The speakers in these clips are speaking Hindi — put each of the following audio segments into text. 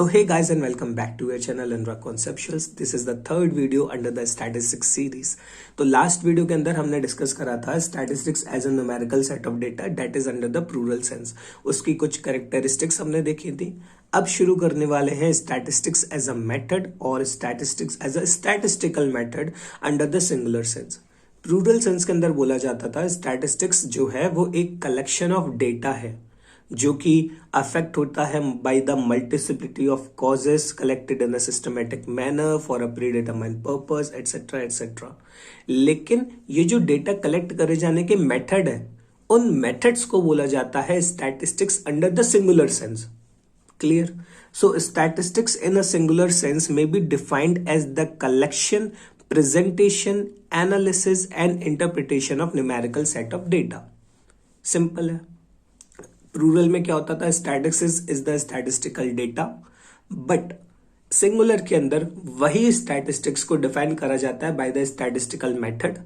So hey guys and welcome back to your channel Anurag Conceptuals. This is the third video under the statistics series. तो लास्ट वीडियो के अंदर हमने डिस्कस करा था statistics as a numerical set of data that is under the plural sense. उसकी कुछ कैरेक्टरिस्टिक्स हमने देखी थी. अब शुरू करने वाले हैं स्टैटिस्टिक्स एज अ मेथड और statistics as a statistical method under the singular sense. Plural sense के अंदर बोला जाता था स्टैटिस्टिक्स जो है वो एक कलेक्शन ऑफ डेटा है जो कि अफेक्ट होता है by the multiplicity of causes collected in a systematic manner for a predetermined purpose etcetera etcetera. लेकिन ये जो डेटा कलेक्ट करे जाने के मेथड है उन मेथड्स को बोला जाता है statistics under the singular sense. Clear? So statistics in a singular sense may be defined as the collection, presentation, analysis and interpretation of numerical set of data. Simple है. प्लूरल में क्या होता था? Statistics is the statistical data, but singular के अंदर वही स्टैटिस्टिक्स को डिफाइन करा जाता है बाय द स्टैटिस्टिकल मेथड.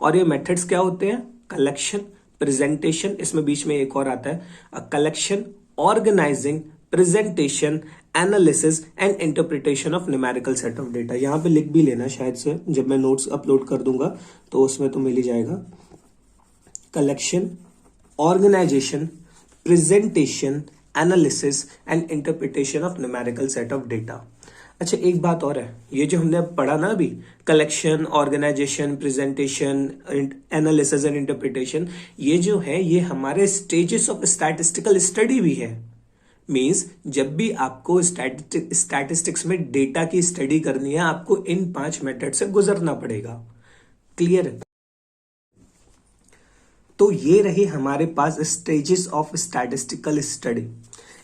और ये मेथड्स क्या होते हैं? कलेक्शन, प्रेजेंटेशन, इसमें बीच में एक और आता है collection, organising, presentation, analysis and interpretation of numerical set of data. यहां पे लिख भी लेना, शायद से जब मैं नोट्स अपलोड कर दूंगा तो उसमें तो मिल ही जाएगा. Collection, organisation, presentation, analysis and interpretation of numerical set of data. अच्छा, एक बात और है. ये जो हमने पढ़ा ना अभी, collection, organisation, presentation, analysis and interpretation, ये जो है ये हमारे स्टेजेस ऑफ स्टैटिस्टिकल स्टडी भी है. मींस जब भी आपको स्टैटिस्टिक्स में डेटा की स्टडी करनी है आपको इन 5 मेथड से गुजरना पड़ेगा. क्लियर है? तो ये रही हमारे पास stages of statistical study.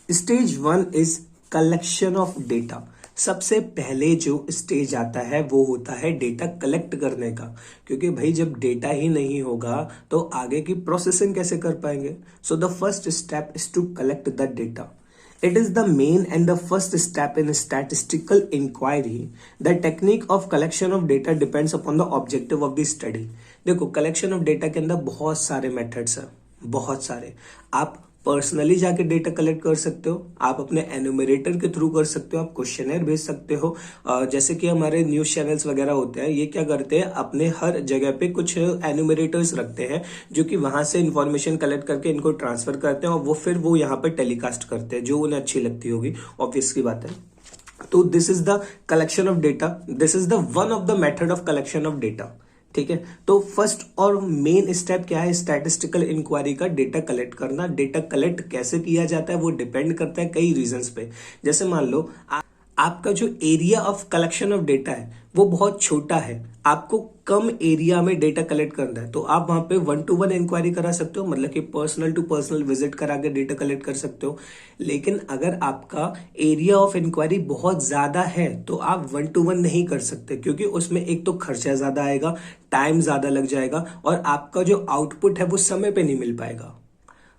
Stage 1 is collection of data. सबसे पहले जो स्टेज आता है वो होता है डेटा कलेक्ट करने का, क्योंकि भाई जब डेटा ही नहीं होगा तो आगे की प्रोसेसिंग कैसे कर पाएंगे. So the first step is to collect the data. It is the main and the first step in statistical inquiry. The technique of collection of data depends upon the objective of the study. देखो, collection of data के अंदर बहुत सारे methods हैं, बहुत सारे. आप पर्सनली जाके डेटा कलेक्ट कर सकते हो, आप अपने एन्यूमरेटर के थ्रू कर सकते हो, आप क्वेश्चनर भेज सकते हो. जैसे कि हमारे न्यूज चैनल्स वगैरह होते हैं, ये क्या करते हैं, अपने हर जगह पे कुछ एन्यूमरेटर्स रखते हैं जो कि वहां से इंफॉर्मेशन कलेक्ट करके इनको ट्रांसफर करते हैं और वो फिर वो यहाँ पे टेलीकास्ट करते हैं जो उन्हें अच्छी लगती होगी. ऑब्वियस की बात है. तो this is the collection of data. This is the one of the method of collection of data. ठीक है. तो फर्स्ट और मेन स्टेप क्या है स्टैटिस्टिकल इंक्वायरी का? डेटा कलेक्ट करना. डेटा कलेक्ट कैसे किया जाता है वो डिपेंड करता है कई रीजंस पे. जैसे मान लो आपका जो area of collection of data है वो बहुत छोटा है, आपको कम एरिया में डेटा कलेक्ट करना है, तो आप वहां पे 1-to-1 इंक्वायरी करा सकते हो, मतलब कि पर्सनल टू पर्सनल विजिट करा के डेटा कलेक्ट कर सकते हो. लेकिन अगर आपका एरिया ऑफ इंक्वायरी बहुत ज्यादा है तो आप 1-to-1 नहीं कर सकते, क्योंकि उसमें एक तो खर्चा ज्यादा आएगा, टाइम ज्यादा लग जाएगा और आपका जो आउटपुट है वो समय पे नहीं मिल पाएगा.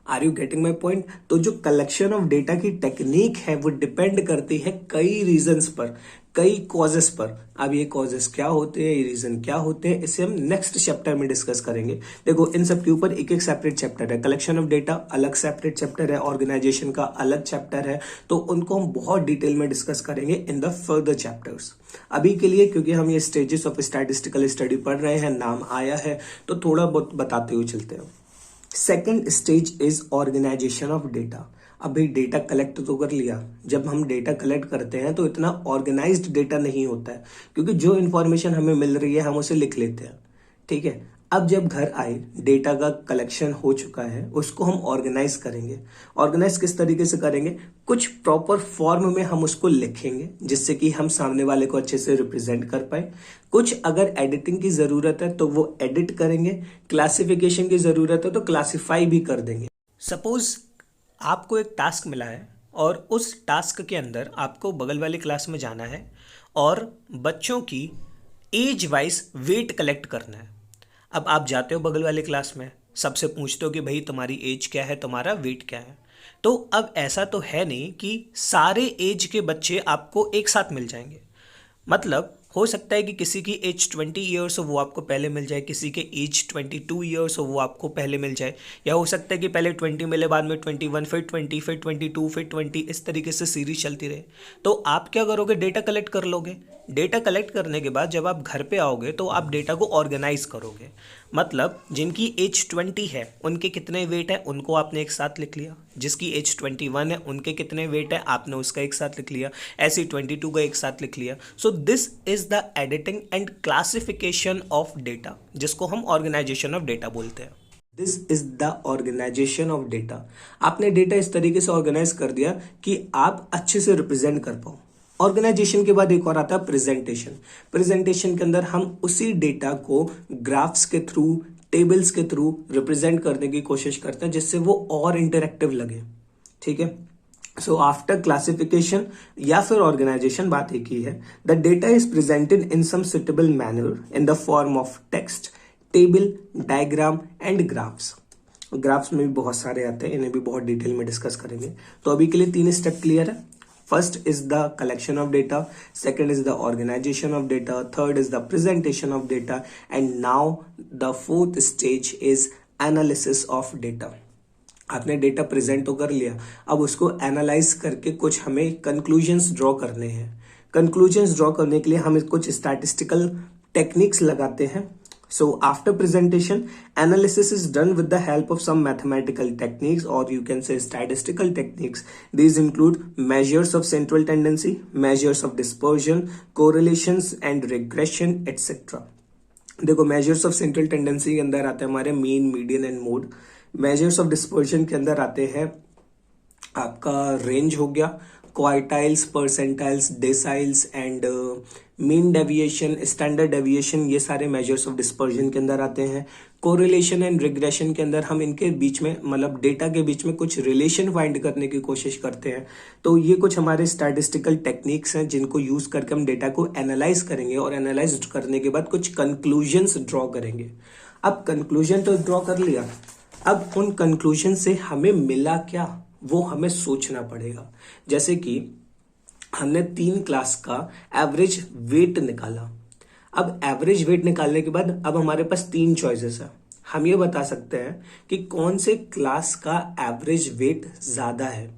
Are you getting my point? तो जो कलेक्शन ऑफ डेटा की टेक्निक है वो डिपेंड करती है कई रीजंस पर, कई कॉजेस पर. अब ये कॉजेस क्या होते हैं, ये रीजन क्या होते हैं, इसे हम नेक्स्ट चैप्टर में डिस्कस करेंगे. देखो, इन सब के ऊपर एक एक सेपरेट चैप्टर है. कलेक्शन ऑफ डेटा अलग सेपरेट चैप्टर है, ऑर्गेनाइजेशन का अलग चैप्टर है, तो उनको हम बहुत डिटेल में डिस्कस करेंगे इन द फर्दर चैप्टर्स. अभी के लिए क्योंकि हम ये स्टेजेस ऑफ स्टैटिस्टिकल स्टडी पढ़ रहे हैं, नाम आया है, तो थोड़ा बहुत बताते हुए चलते हैं. Second stage is organisation of data. अभी डेटा कलेक्ट तो कर लिया. जब हम डेटा कलेक्ट करते हैं तो इतना ऑर्गेनाइज्ड डेटा नहीं होता है, क्योंकि जो इंफॉर्मेशन हमें मिल रही है हम उसे लिख लेते हैं. ठीक है. अब जब घर आए, डेटा का कलेक्शन हो चुका है, उसको हम ऑर्गेनाइज करेंगे. ऑर्गेनाइज किस तरीके से करेंगे? कुछ प्रॉपर फॉर्म में हम उसको लिखेंगे जिससे कि हम सामने वाले को अच्छे से रिप्रेजेंट कर पाए. कुछ अगर एडिटिंग की जरूरत है तो वो एडिट करेंगे, क्लासिफिकेशन की जरूरत है तो क्लासिफाई भी कर देंगे. सपोज आपको एक टास्क मिला है और उस टास्क के अंदर आपको बगल वाली क्लास में जाना है और बच्चों की एज वाइज वेट कलेक्ट करना है. अब आप जाते हो बगल वाले क्लास में, सबसे पूछते हो कि भाई तुम्हारी एज क्या है, तुम्हारा वेट क्या है. तो अब ऐसा तो है नहीं कि सारे एज के बच्चे आपको एक साथ मिल जाएंगे. मतलब हो सकता है कि किसी की एज 20 ईयर्स हो वो आपको पहले मिल जाए, किसी के एज 22 ईयर्स हो वो आपको पहले मिल जाए, या हो सकता है कि पहले 20 मिले, बाद में 21, फिर 20, फिर 22, फिर 20, इस तरीके से सीरीज चलती रहे। तो आप क्या करोगे, डेटा कलेक्ट कर लोगे। डेटा कलेक्ट करने के बाद जब आप घर पे आओगे तो आप डेटा को ऑर्गेनाइज करोगे। मतलब जिनकी एज 20 है उनके कितने वेट है उनको आपने एक साथ लिख लिया, जिसकी एज 21 है उनके कितने वेट है आपने उसका एक साथ लिख लिया, ऐसे 22 का एक साथ लिख लिया। So this is the editing and classification of data, जिसको हम ऑर्गेनाइजेशन ऑफ डेटा बोलते हैं। This is the organisation of data. आपने डेटा इस तरीके से ऑर्गेनाइज कर दिया कि आप अच्छे से रिप्रेजेंट कर पाओ। ऑर्गेनाइजेशन के बाद एक और आता है प्रेजेंटेशन। प्रेजेंटेशन के अंदर हम उसी डेटा को ग्राफ्स के थ्रू, टेबल्स के थ्रू रिप्रेजेंट करने की कोशिश करते हैं, जिससे वो और इंटरेक्टिव लगे। ठीक है, सो आफ्टर क्लासिफिकेशन या फिर ऑर्गेनाइजेशन, बात एक ही है। The data is presented in some suitable manner in the form of text, table, diagram and graphs. Graphs में भी बहुत सारे आते हैं, इन्हें भी बहुत डिटेल में डिस्कस करेंगे। तो अभी के लिए 3 स्टेप क्लियर है। First is the collection of data, second is the organization of data, third is the presentation of data, and now the fourth stage is analysis of data. आपने डेटा प्रेजेंट तो कर लिया, अब उसको एनालाइज करके कुछ हमें कंक्लूजन्स ड्रॉ करने हैं। कंक्लूजन्स ड्रॉ करने के लिए हम कुछ स्टैटिस्टिकल टेक्निक्स लगाते हैं। So after presentation, analysis is done with the help of some mathematical techniques, or you can say statistical techniques. These include measures of central tendency, measures of dispersion, correlations and regression, etc. देखो, measures of central tendency के अंदर आते हैं हमारे mean, median and mode. Measures of dispersion के अंदर आते हैं आपका रेंज हो गया, quartiles, percentiles, deciles and mean deviation, standard deviation, ये सारे मेजर्स ऑफ डिस्पर्जन के अंदर आते हैं। कोरिलेशन एंड रिग्रेशन के अंदर हम इनके बीच में, मतलब डेटा के बीच में कुछ रिलेशन फाइंड करने की कोशिश करते हैं। तो ये कुछ हमारे स्टैटिस्टिकल टेक्निक्स हैं जिनको यूज करके हम डेटा को एनालाइज करेंगे, और एनालाइज करने के बाद कुछ कंक्लूजन्स ड्रॉ करेंगे। अब कंक्लूजन तो ड्रॉ कर लिया, अब उन कंक्लूजन से हमें मिला क्या वो हमें सोचना पड़ेगा। जैसे कि हमने 3 क्लास का एवरेज वेट निकाला। अब एवरेज वेट निकालने के बाद अब हमारे पास 3 चॉइसेस है। हम ये बता सकते हैं कि कौन से क्लास का एवरेज वेट ज्यादा है,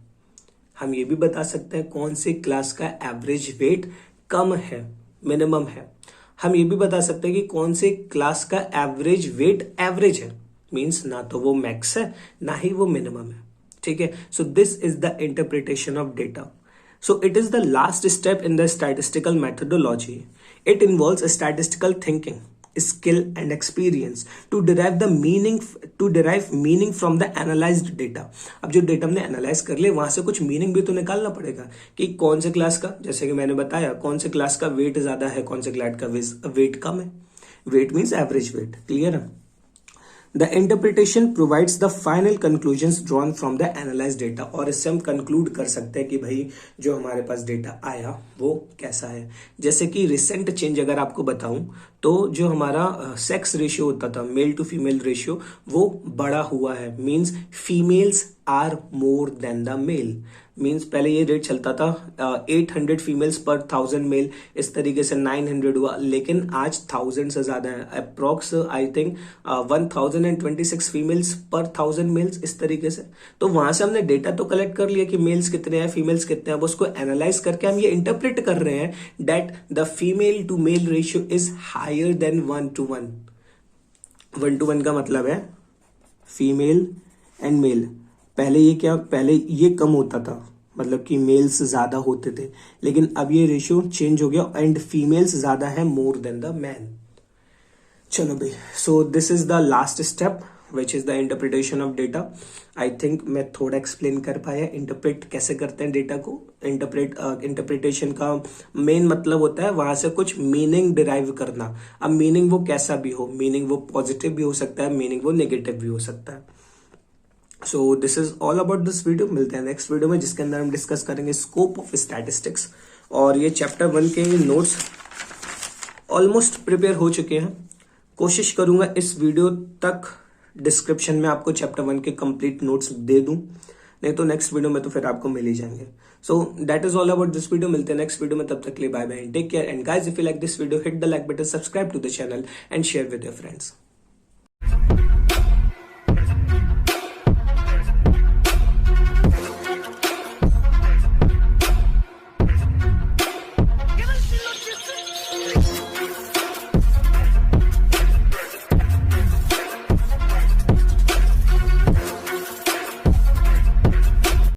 हम ये भी बता सकते हैं कौन से क्लास का एवरेज वेट कम है, मिनिमम है। हम ये भी बता सकते हैं कि कौन से क्लास का एवरेज वेट एवरेज है, मीन्स ना तो वो मैक्स है ना ही वो मिनिमम है। ठीक है, सो this is the interpretation of data. So it is the last step in the statistical methodology. It involves statistical thinking, skill and experience to derive meaning from the analyzed data. अब जो डेटा हमने एनालाइज कर लिया वहां से कुछ मीनिंग भी तो निकालना पड़ेगा कि कौन से क्लास का, जैसे कि मैंने बताया, कौन से क्लास का वेट ज्यादा है, कौन से क्लास का वेट कम है। Weight means average weight, clear है। The interpretation provides the final conclusions drawn from the analyzed data, और इससे हम कंक्लूड कर सकते हैं कि भाई जो हमारे पास डेटा आया वो कैसा है। जैसे कि रिसेंट चेंज अगर आपको बताऊं तो जो हमारा सेक्स रेशियो होता था, मेल टू फीमेल रेशियो, वो बढ़ा हुआ है। Means females are more than the male. Means पहले ये रेट चलता था 800 फीमेल्स पर 1000 मेल, इस तरीके से 900 हुआ, लेकिन आज 1000 से ज्यादा है। अप्रोक्स आई थिंक 1026 फीमेल्स पर 1000 मेल्स, इस तरीके से। तो वहां से हमने डेटा तो कलेक्ट कर लिया कि मेल्स कितने हैं, फीमेल्स कितने हैं। अब उसको एनालाइज करके हम ये इंटरप्रेट कर रहे हैं that the female to male ratio is higher than 1:1। 1:1 का मतलब है फीमेल एंड मेल। पहले ये कम होता था, मतलब कि मेल्स ज्यादा होते थे, लेकिन अब ये रेशियो चेंज हो गया एंड फीमेल्स ज्यादा है मोर देन द मैन। चलो भाई, सो this is the last step which is the interpretation of data. I think मैं थोड़ा एक्सप्लेन कर पाया इंटरप्रेट कैसे करते हैं डेटा को। इंटरप्रिटेशन का मेन मतलब होता है वहां से कुछ मीनिंग डिराइव करना। अब मीनिंग वो कैसा भी हो, मीनिंग वो पॉजिटिव भी हो सकता है, मीनिंग वो नेगेटिव भी हो सकता है। सो this is all about this video. मिलते हैं नेक्स्ट वीडियो में जिसके अंदर हम डिस्कस करेंगे स्कोप ऑफ स्टैटिस्टिक्स। और ये चैप्टर 1 के नोट्स ऑलमोस्ट प्रिपेयर हो चुके हैं। कोशिश करूंगा इस वीडियो तक डिस्क्रिप्शन में आपको चैप्टर 1 के कंप्लीट नोट्स दे दूं। नहीं तो नेक्स्ट वीडियो में तो फिर आपको मिल ही जाएंगे। So that is all about this video. मिलते हैं नेक्स्ट वीडियो में, तब तक के लिए bye bye and take care. And guys, if you like this video, hit the like button, subscribe to the channel and share with your friends.